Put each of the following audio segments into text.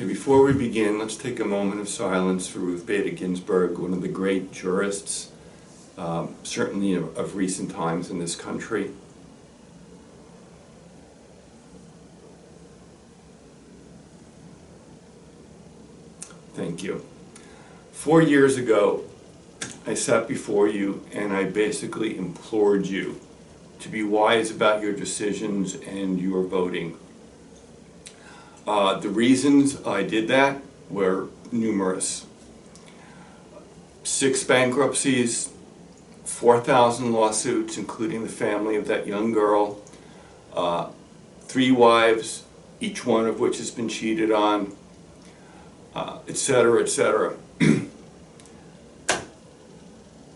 Okay, before we begin, let's take a moment of silence for Ruth Bader Ginsburg, one of the great jurists, certainly of recent times in this country. Thank you. 4 years ago, I sat before you and I basically implored you to be wise about your decisions and your voting. The reasons I did that were numerous. 6 bankruptcies, 4,000 lawsuits, including the family of that young girl, 3 wives, each one of which has been cheated on, etc., etc.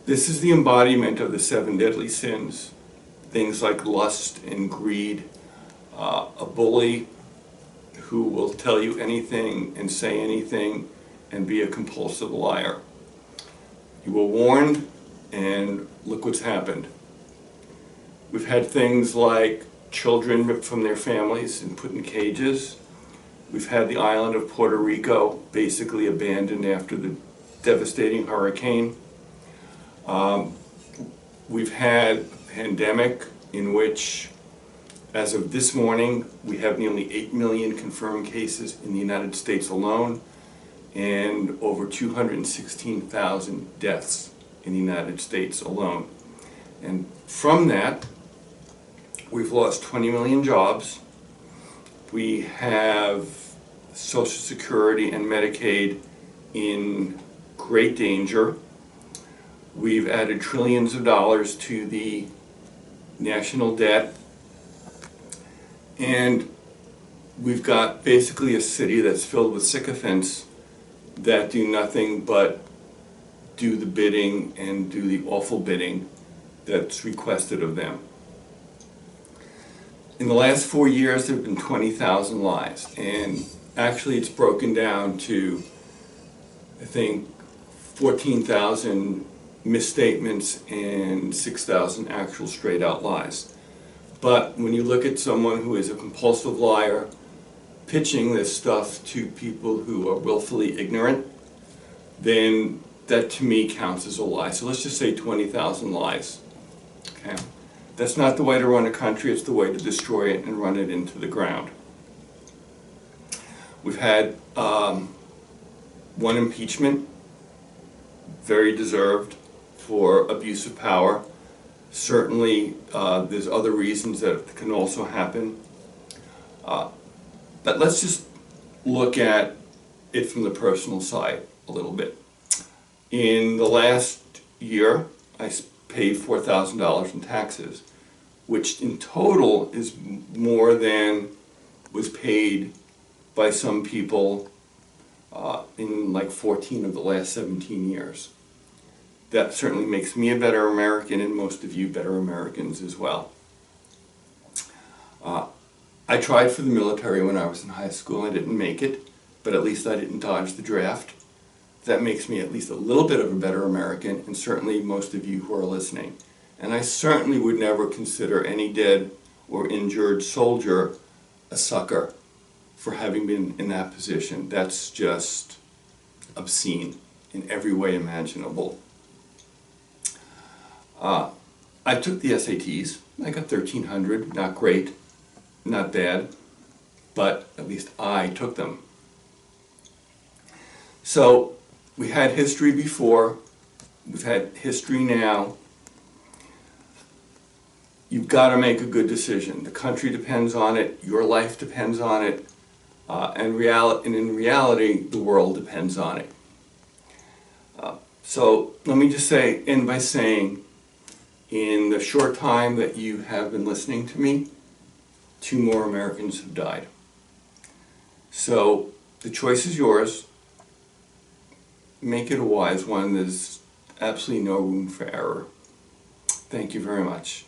This is the embodiment of the 7 deadly sins. Things like lust and greed, a bully who will tell you anything and say anything and be a compulsive liar. You were warned, and look what's happened. We've had things like children ripped from their families and put in cages. We've had the island of Puerto Rico basically abandoned after the devastating hurricane. We've had a pandemic in which, as of this morning, we have nearly 8 million confirmed cases in the United States alone and over 216,000 deaths in the United States alone. And from that, we've lost 20 million jobs. We have Social Security and Medicaid in great danger. We've added trillions of dollars to the national debt. And we've got basically a city that's filled with sycophants that do nothing but do the bidding and do the awful bidding that's requested of them. In the last 4 years, there have been 20,000 lies, and actually it's broken down to, I think, 14,000 misstatements and 6,000 actual straight-out lies. But when you look at someone who is a compulsive liar pitching this stuff to people who are willfully ignorant, then that to me counts as a lie. So let's just say 20,000 lies. Okay? That's not the way to run a country, it's the way to destroy it and run it into the ground. We've had one impeachment, very deserved, for abuse of power. Certainly, there's other reasons that can also happen. But let's just look at it from the personal side a little bit. In the last year, I paid $4,000 in taxes, which in total is more than was paid by some people in like 14 of the last 17 years. That certainly makes me a better American, and most of you better Americans as well. I tried for the military when I was in high school. I didn't make it, but at least I didn't dodge the draft. That makes me at least a little bit of a better American, and certainly most of you who are listening. And I certainly would never consider any dead or injured soldier a sucker for having been in that position. That's just obscene in every way imaginable. I took the SATs. I got 1,300, not great, not bad, but at least I took them. So we had history before, we've had history now. You've got to make a good decision. The country depends on it, your life depends on it, and in reality, the world depends on it. So let me just end by saying, in the short time that you have been listening to me, 2 more Americans have died. So the choice is yours. Make it a wise one. There's absolutely no room for error. Thank you very much.